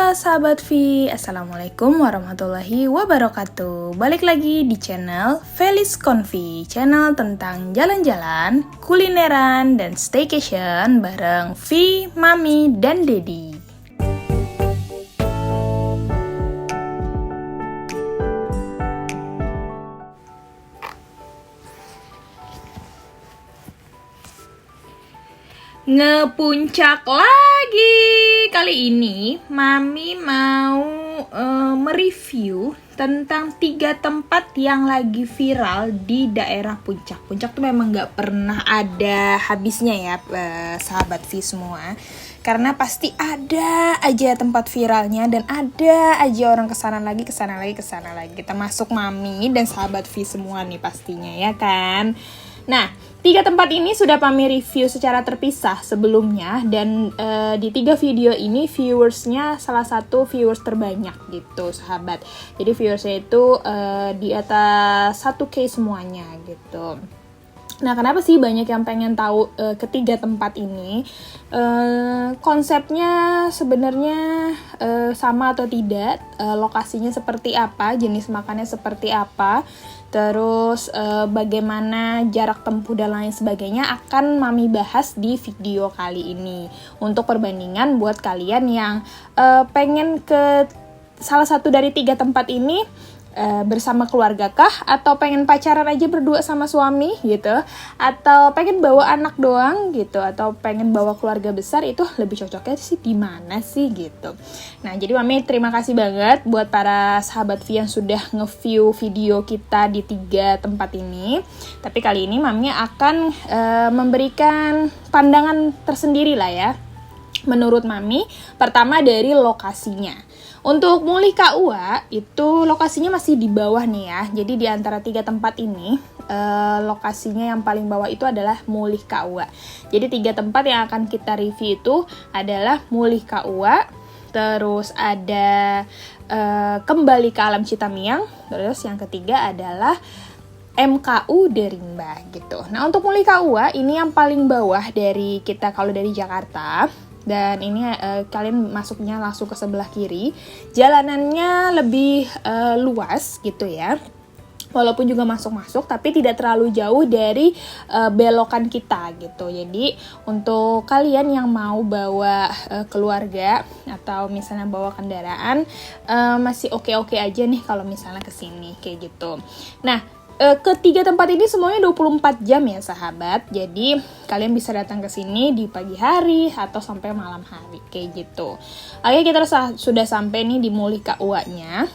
Halo sahabat V, Assalamualaikum warahmatullahi wabarakatuh. Balik lagi di channel Felis Convi, channel tentang jalan-jalan, kulineran, dan staycation bareng V, Mami, dan Dedi. Ngepuncak lagi. Kali ini Mami mau mereview tentang 3 tempat yang lagi viral di daerah Puncak. Puncak tuh memang gak pernah ada habisnya ya sahabat V semua. Karena pasti ada aja tempat viralnya dan ada aja orang kesana lagi. Kita masuk Mami dan sahabat V semua nih pastinya ya kan. Nah, 3 tempat ini sudah Mami review secara terpisah sebelumnya dan di 3 video ini viewersnya salah satu viewers terbanyak gitu sahabat. Jadi viewersnya itu di atas 1K semuanya gitu. Nah, kenapa sih banyak yang pengen tahu ketiga tempat ini? Konsepnya sebenarnya sama atau tidak? Lokasinya seperti apa? Jenis makannya seperti apa? Terus bagaimana jarak tempuh dan lain sebagainya akan Mami bahas di video kali ini. Untuk perbandingan buat kalian yang pengen ke salah satu dari 3 tempat ini bersama keluarga kah, atau pengen pacaran aja berdua sama suami gitu, atau pengen bawa anak doang gitu, atau pengen bawa keluarga besar, itu lebih cocoknya sih di mana sih gitu. Nah, jadi Mami terima kasih banget buat para sahabat V yang sudah nge-view video kita di 3 tempat ini. Tapi kali ini Mami akan memberikan pandangan tersendiri lah ya. Menurut Mami, pertama dari lokasinya. Untuk Mulih KUA itu lokasinya masih di bawah nih ya. Jadi di antara 3 tempat ini lokasinya yang paling bawah itu adalah Mulih KUA. Jadi 3 tempat yang akan kita review itu adalah Mulih KUA, terus ada Kembali ke Alam Citamiang, terus yang ketiga adalah MKU Derimba gitu. Nah, untuk Mulih KUA ini yang paling bawah dari kita kalau dari Jakarta. Dan ini kalian masuknya langsung ke sebelah kiri. Jalanannya lebih luas gitu ya. Walaupun juga masuk-masuk, tapi tidak terlalu jauh dari belokan kita gitu. Jadi untuk kalian yang mau bawa keluarga atau misalnya bawa kendaraan, masih oke-oke aja nih kalau misalnya kesini kayak gitu. Nah, ketiga tempat ini semuanya 24 jam ya sahabat. Jadi kalian bisa datang ke sini di pagi hari atau sampai malam hari kayak gitu. Oke, kita sudah sampai nih di Mulih KUA-nya.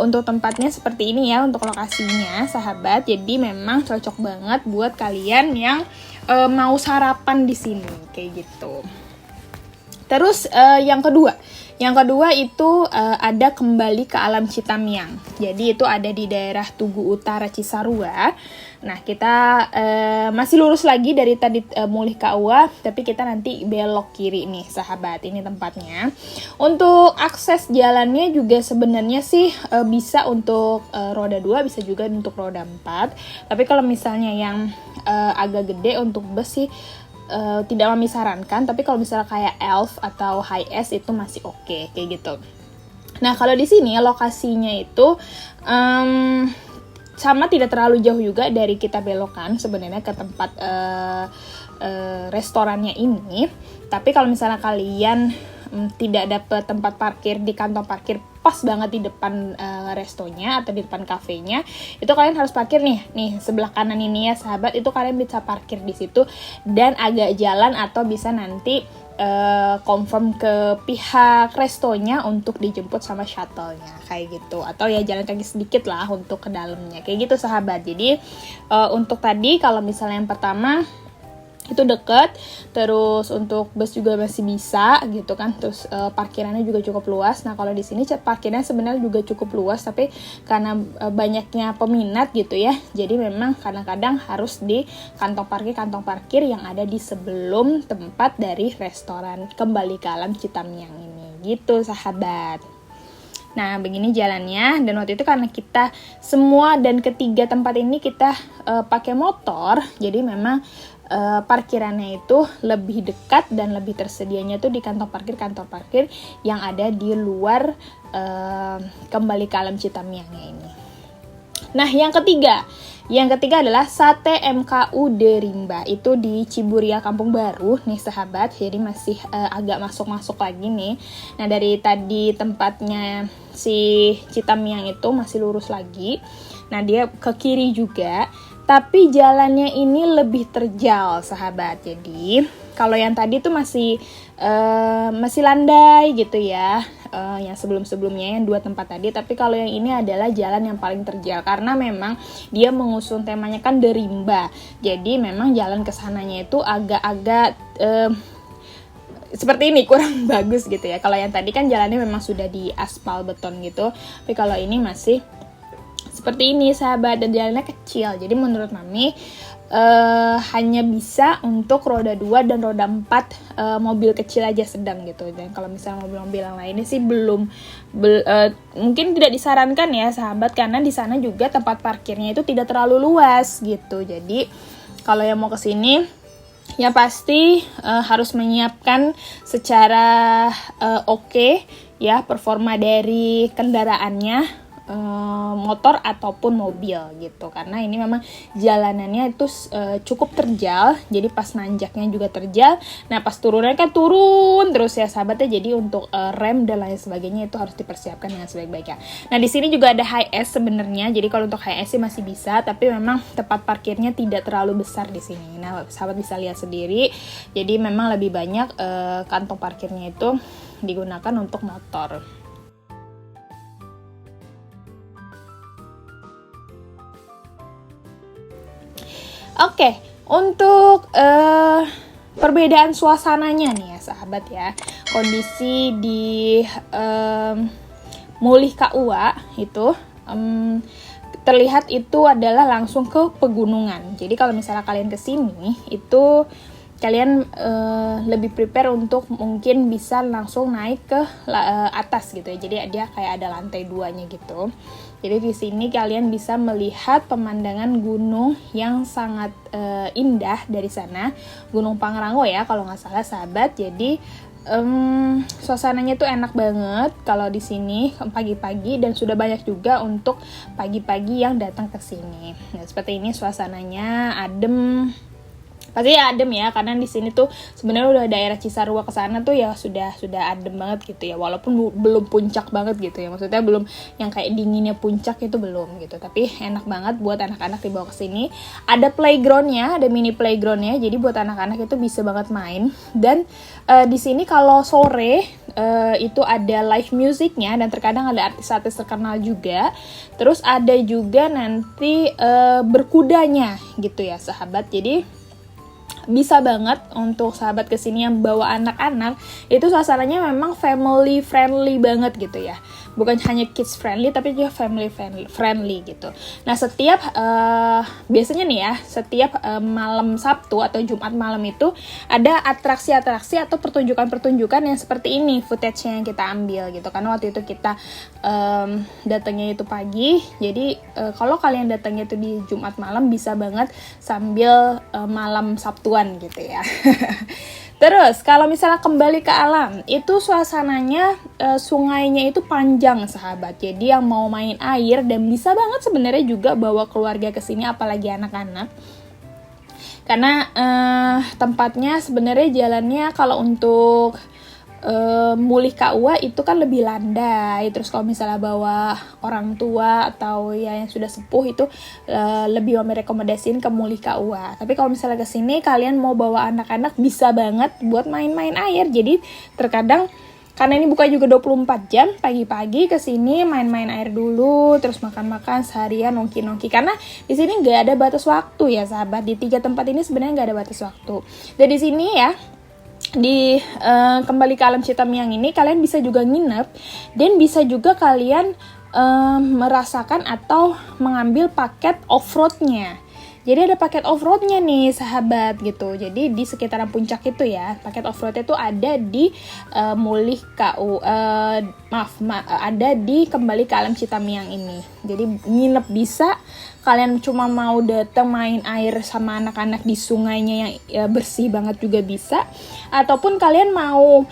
Untuk tempatnya seperti ini ya, untuk lokasinya sahabat. Jadi memang cocok banget buat kalian yang mau sarapan di sini kayak gitu. Terus yang kedua itu ada Kembali ke Alam Citamiang. Jadi itu ada di daerah Tugu Utara Cisarua. Nah, kita masih lurus lagi dari tadi Mulih KUA, tapi kita nanti belok kiri nih sahabat. Ini tempatnya. Untuk akses jalannya juga sebenarnya sih bisa untuk roda 2, bisa juga untuk roda 4. Tapi kalau misalnya yang agak gede untuk bus sih tidak Mami sarankan, tapi kalau misalnya kayak Elf atau High S itu masih oke kayak gitu. Nah, kalau di sini lokasinya itu sama, tidak terlalu jauh juga dari kita belokan sebenarnya ke tempat restorannya ini. Tapi kalau misalnya kalian tidak dapat tempat parkir di kantong parkir pas banget di depan restonya atau di depan kafenya, itu kalian harus parkir nih sebelah kanan ini ya sahabat. Itu kalian bisa parkir di situ dan agak jalan atau bisa nanti confirm ke pihak restonya untuk dijemput sama shuttle-nya kayak gitu, atau ya jalan kaki sedikit lah untuk ke dalamnya kayak gitu sahabat. Jadi untuk tadi kalau misalnya yang pertama itu deket, terus untuk bus juga masih bisa gitu kan, terus parkirannya juga cukup luas. Nah, kalau di sini parkirnya sebenarnya juga cukup luas, tapi karena banyaknya peminat gitu ya, jadi memang kadang-kadang harus di kantong parkir yang ada di sebelum tempat dari restoran Kembali ke Alam Citamiang ini gitu sahabat. Nah, begini jalannya, dan waktu itu karena kita semua dan ketiga tempat ini kita pakai motor, jadi memang parkirannya itu lebih dekat dan lebih tersedianya tuh di kantong parkir yang ada di luar Kembali ke Alam Citamiangnya ini. Nah, yang ketiga adalah Sate MKU Derimba. Itu di Ciburia Kampung Baru nih sahabat. Jadi masih agak masuk-masuk lagi nih. Nah, dari tadi tempatnya si Citamiang itu masih lurus lagi. Nah, dia ke kiri juga, tapi jalannya ini lebih terjal sahabat. Jadi kalau yang tadi tuh masih landai gitu ya, yang sebelumnya yang 2 tempat tadi. Tapi kalau yang ini adalah jalan yang paling terjal karena memang dia mengusung temanya kan Derimba. Jadi memang jalan kesananya itu agak-agak seperti ini, kurang bagus gitu ya. Kalau yang tadi kan jalannya memang sudah di aspal beton gitu, tapi kalau ini masih seperti ini sahabat, dan jalannya kecil. Jadi menurut Mami hanya bisa untuk roda 2 dan roda 4 mobil kecil aja sedang gitu. Dan kalau misalnya mobil-mobil yang lainnya sih mungkin tidak disarankan ya sahabat, karena di sana juga tempat parkirnya itu tidak terlalu luas gitu. Jadi kalau yang mau ke sini ya pasti harus menyiapkan secara oke ya performa dari kendaraannya, motor ataupun mobil gitu, karena ini memang jalanannya itu cukup terjal. Jadi pas nanjaknya juga terjal, nah pas turunnya kan turun terus ya sahabatnya. Jadi untuk rem dan lain sebagainya itu harus dipersiapkan dengan sebaik-baiknya. Nah, di sini juga ada high S sebenarnya. Jadi kalau untuk high S sih masih bisa, tapi memang tempat parkirnya tidak terlalu besar di sini. Nah, sahabat bisa lihat sendiri. Jadi memang lebih banyak kantong parkirnya itu digunakan untuk motor. Oke, untuk perbedaan suasananya nih ya sahabat ya. Kondisi di Mulih Kauwa itu terlihat itu adalah langsung ke pegunungan. Jadi kalau misalnya kalian kesini itu kalian lebih prepare untuk mungkin bisa langsung naik ke atas gitu ya. Jadi dia kayak ada lantai 2-nya gitu. Jadi di sini kalian bisa melihat pemandangan gunung yang sangat indah dari sana, Gunung Pangrango ya kalau nggak salah sahabat. Jadi suasananya tuh enak banget kalau di sini pagi-pagi, dan sudah banyak juga untuk pagi-pagi yang datang ke sini. Nah, seperti ini suasananya adem. Pasti ya adem ya, karena di sini tuh sebenarnya udah daerah Cisarua ke sana tuh ya sudah adem banget gitu ya, walaupun belum puncak banget gitu ya, maksudnya belum yang kayak dinginnya puncak itu belum gitu, tapi enak banget buat anak-anak dibawa ke sini. Ada playgroundnya, ada mini playgroundnya, jadi buat anak-anak itu bisa banget main. Dan di sini kalau sore itu ada live musicnya, dan terkadang ada artis-artis terkenal juga. Terus ada juga nanti berkudanya gitu ya sahabat. Jadi bisa banget untuk sahabat kesini yang bawa anak-anak, itu suasananya memang family friendly banget gitu ya, bukan hanya kids friendly tapi juga family friendly gitu. Nah, setiap biasanya nih ya, setiap malam Sabtu atau Jumat malam itu ada atraksi-atraksi atau pertunjukan-pertunjukan yang seperti ini footage-nya yang kita ambil gitu, karena waktu itu kita datangnya itu pagi. Jadi kalau kalian datangnya itu di Jumat malam bisa banget sambil malam Sabtuan gitu ya. Terus kalau misalnya kembali ke alam, itu suasananya sungainya itu panjang sahabat. Jadi yang mau main air dan bisa banget sebenarnya juga bawa keluarga ke sini, apalagi anak-anak. Karena tempatnya sebenarnya jalannya kalau untuk Mulih Kauwa itu kan lebih landai. Terus kalau misalnya bawa orang tua atau ya yang sudah sepuh itu lebih merekomendasiin ke Mulih Kauwa. Tapi kalau misalnya ke sini kalian mau bawa anak-anak bisa banget buat main-main air. Jadi terkadang karena ini buka juga 24 jam, pagi-pagi ke sini main-main air dulu, terus makan-makan seharian, nongki-nongki. Karena di sini nggak ada batas waktu ya sahabat. Di 3 tempat ini sebenarnya nggak ada batas waktu. Dan di sini ya, di Kembali ke Alam Citamiang ini kalian bisa juga nginep, dan bisa juga kalian merasakan atau mengambil paket off-roadnya. Jadi ada paket off-roadnya nih sahabat gitu. Jadi di sekitaran puncak itu ya, paket off-roadnya itu ada di ada di Kembali ke Alam Citamiang ini. Jadi nginep bisa, kalian cuma mau datang main air sama anak-anak di sungainya yang bersih banget juga bisa, ataupun kalian mau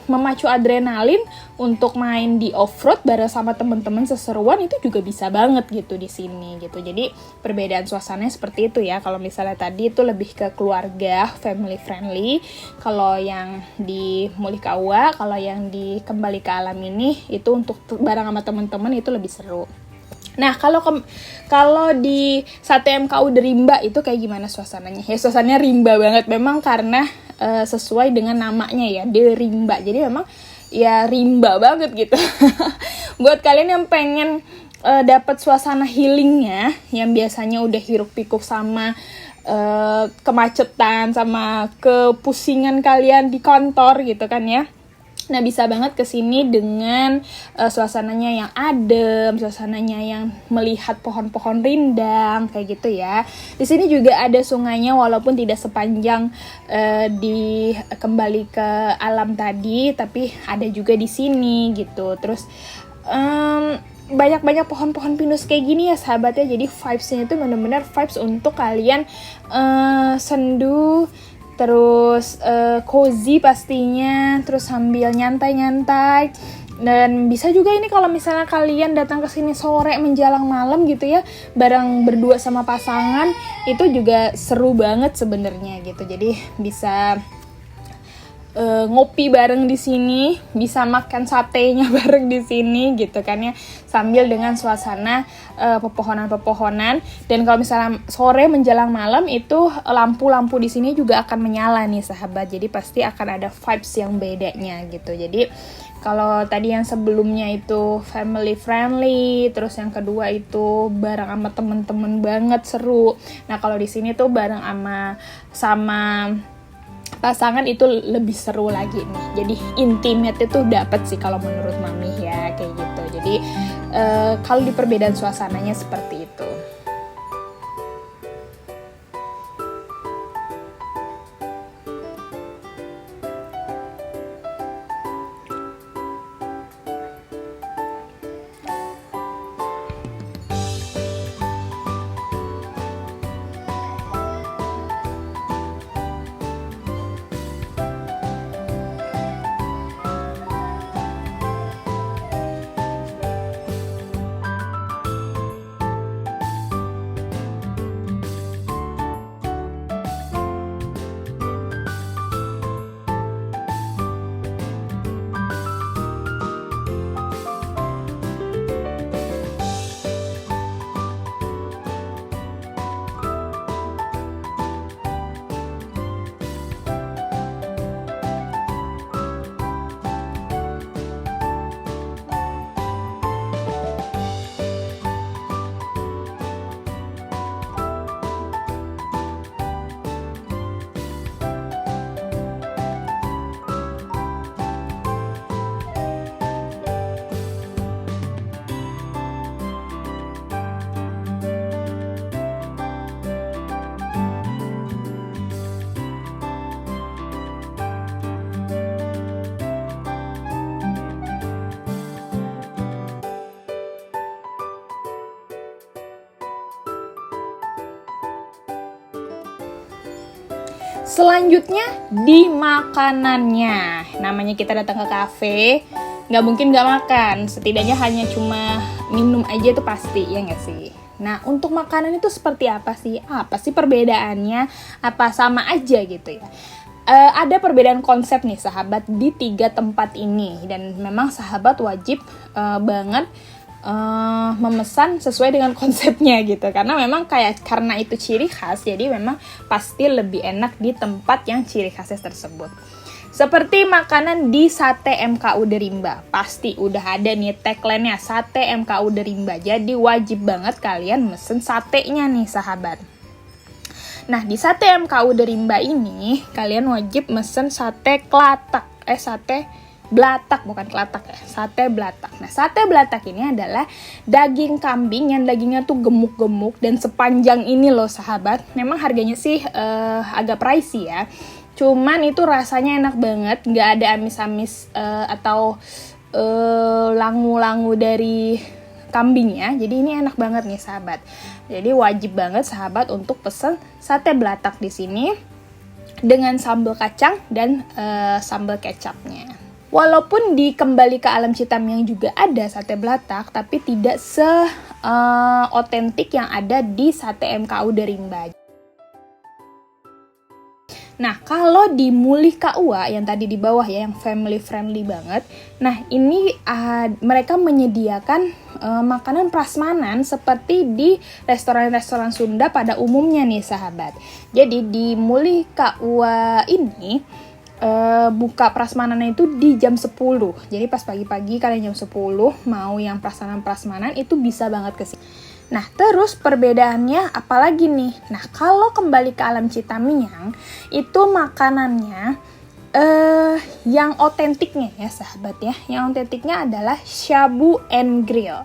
memacu adrenalin untuk main di off-road bareng sama teman-teman seseruan, itu juga bisa banget gitu di sini gitu. Jadi perbedaan suasananya seperti itu ya. Kalau misalnya tadi itu lebih ke keluarga, family friendly. Kalau yang di Mulikawa, kalau yang di Kembali ke Alam ini itu untuk bareng sama teman-teman itu lebih seru. Nah, kalau di Sate MKU Derimba itu kayak gimana suasananya? Ya suasananya rimba banget memang karena sesuai dengan namanya ya, Derimba. Jadi memang ya rimba banget gitu. Buat kalian yang pengen dapat suasana healingnya, yang biasanya udah hiruk pikuk sama kemacetan sama kepusingan kalian di kantor gitu kan ya. Nah, bisa banget kesini dengan suasananya yang adem, suasananya yang melihat pohon-pohon rindang kayak gitu ya. Di sini juga ada sungainya walaupun tidak sepanjang di Kembali ke Alam tadi, tapi ada juga di sini gitu. Terus banyak-banyak pohon-pohon pinus kayak gini ya sahabat ya. Jadi vibes-nya itu benar-benar vibes untuk kalian sendu, terus cozy pastinya, terus sambil nyantai-nyantai. Dan bisa juga ini kalau misalnya kalian datang ke sini sore menjelang malam gitu ya, bareng berdua sama pasangan, itu juga seru banget sebenarnya gitu. Jadi bisa ngopi bareng di sini, bisa makan satenya bareng di sini gitu kan ya, sambil dengan suasana pepohonan-pepohonan. Dan kalau misalnya sore menjelang malam itu lampu-lampu di sini juga akan menyala nih sahabat. Jadi pasti akan ada vibes yang bedanya gitu. Jadi kalau tadi yang sebelumnya itu family friendly, terus yang kedua itu bareng sama temen-temen banget seru. Nah kalau di sini tuh bareng sama pasangan itu lebih seru lagi nih. Jadi intimate itu dapet sih kalau menurut mami ya kayak gitu. Jadi kalau di perbedaan suasananya seperti itu. Selanjutnya di makanannya. Namanya kita datang ke kafe, nggak mungkin nggak makan. Setidaknya hanya cuma minum aja itu pasti, ya nggak sih? Nah, untuk makanan itu seperti apa sih? Apa sih perbedaannya? Apa sama aja gitu ya? Ada perbedaan konsep nih sahabat di 3 tempat ini. Dan memang sahabat wajib banget memesan sesuai dengan konsepnya gitu, karena memang karena itu ciri khas, jadi memang pasti lebih enak di tempat yang ciri khasnya tersebut. Seperti makanan di Sate MKU Derimba, pasti udah ada nih tagline-nya Sate MKU Derimba, jadi wajib banget kalian mesen satenya nih sahabat. Nah, di Sate MKU Derimba ini kalian wajib mesen sate blatak, bukan kelatak ya, sate blatak. Nah, sate blatak ini adalah daging kambing yang dagingnya tuh gemuk-gemuk dan sepanjang ini loh sahabat. Memang harganya sih agak pricey ya, cuman itu rasanya enak banget, nggak ada amis-amis atau langu-langu dari kambingnya. Jadi ini enak banget nih sahabat. Jadi wajib banget sahabat untuk pesen sate belatak di sini dengan sambal kacang dan sambal kecapnya. Walaupun di Kembali ke Alam Citamiang juga ada sate belatak, tapi tidak otentik yang ada di sate MKU Derimba. Nah, kalau di Mulih KUA yang tadi di bawah ya, yang family friendly banget. Nah, ini mereka menyediakan makanan prasmanan seperti di restoran-restoran Sunda pada umumnya nih sahabat. Jadi di Mulih KUA ini buka prasmanannya itu di jam 10. Jadi pas pagi-pagi kalian jam 10 mau yang prasmanan itu bisa banget ke sini. Nah, terus perbedaannya apalagi nih? Nah, kalau Kembali ke Alam Citamiang itu makanannya yang otentiknya ya sahabat ya. Yang otentiknya adalah shabu and grill.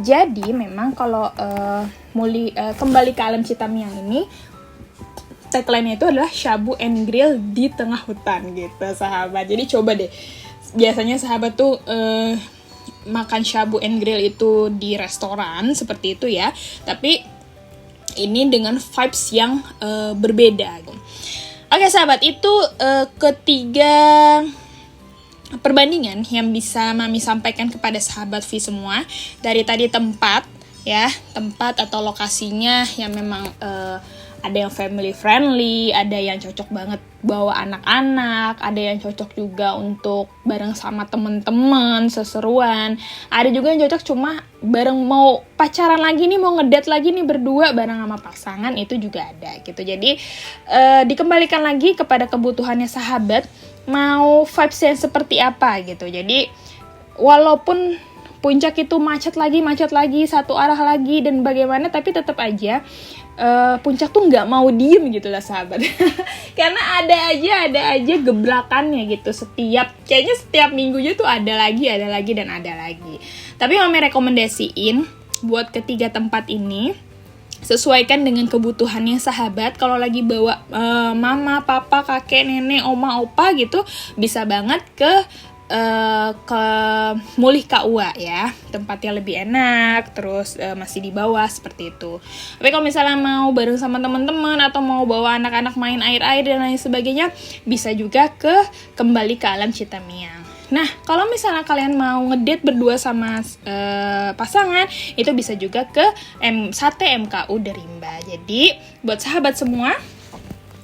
Jadi memang kalau Kembali ke Alam Citamiang ini tagline-nya itu adalah shabu and grill di tengah hutan gitu sahabat. Jadi coba deh, biasanya sahabat tuh makan shabu and grill itu di restoran seperti itu ya, tapi ini dengan vibes yang berbeda. Oke sahabat, itu ketiga perbandingan yang bisa Mami sampaikan kepada sahabat V semua. Dari tadi tempat atau lokasinya yang memang ada yang family friendly, ada yang cocok banget bawa anak-anak, ada yang cocok juga untuk bareng sama temen-temen, seseruan. Ada juga yang cocok cuma bareng mau pacaran lagi nih, mau ngedate lagi nih berdua bareng sama pasangan, itu juga ada gitu. Jadi dikembalikan lagi kepada kebutuhannya sahabat, mau vibes-nya seperti apa gitu. Jadi walaupun puncak itu macet lagi, satu arah lagi dan bagaimana, tapi tetap aja puncak tuh nggak mau diem gitu lah sahabat. Karena ada aja gebrakannya gitu. Kayaknya setiap minggunya tuh ada lagi dan ada lagi. Tapi Mami rekomendasiin buat ketiga tempat ini, sesuaikan dengan kebutuhannya sahabat. Kalau lagi bawa mama, papa, kakek, nenek, oma, opa gitu, bisa banget ke Mulih KUA ya, tempatnya lebih enak, terus masih di bawah seperti itu. Tapi kalau misalnya mau bareng sama teman-teman atau mau bawa anak-anak main air-air dan lain sebagainya, bisa juga ke Kembali ke Alam Citamiang. Nah, kalau misalnya kalian mau ngedate berdua sama pasangan, itu bisa juga ke Sate MKU Derimba. Jadi, buat sahabat semua,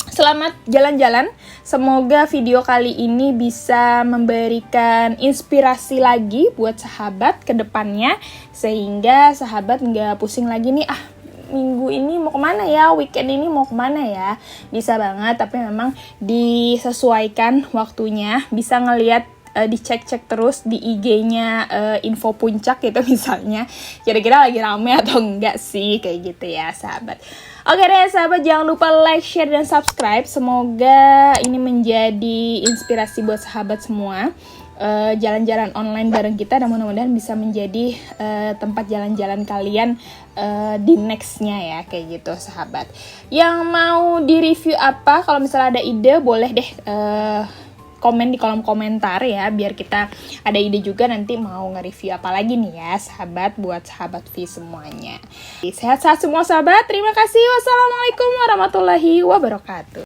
selamat jalan-jalan. Semoga video kali ini bisa memberikan inspirasi lagi buat sahabat ke depannya, sehingga sahabat nggak pusing lagi nih, minggu ini mau kemana ya, weekend ini mau kemana ya. Bisa banget, tapi memang disesuaikan waktunya. Bisa ngelihat, dicek-cek terus di IG-nya info puncak gitu misalnya, kira-kira lagi rame atau enggak sih, kayak gitu ya sahabat. Oke deh sahabat, jangan lupa like, share, dan subscribe. Semoga ini menjadi inspirasi buat sahabat semua. Jalan-jalan online bareng kita, dan mudah-mudahan bisa menjadi tempat jalan-jalan kalian di nextnya ya, kayak gitu sahabat. Yang mau di-review apa, kalau misalnya ada ide boleh deh komen di kolom komentar ya, biar kita ada ide juga nanti mau nge-review apa lagi nih ya sahabat, buat sahabat V semuanya. Sehat-sehat semua sahabat, terima kasih. Wassalamualaikum warahmatullahi wabarakatuh.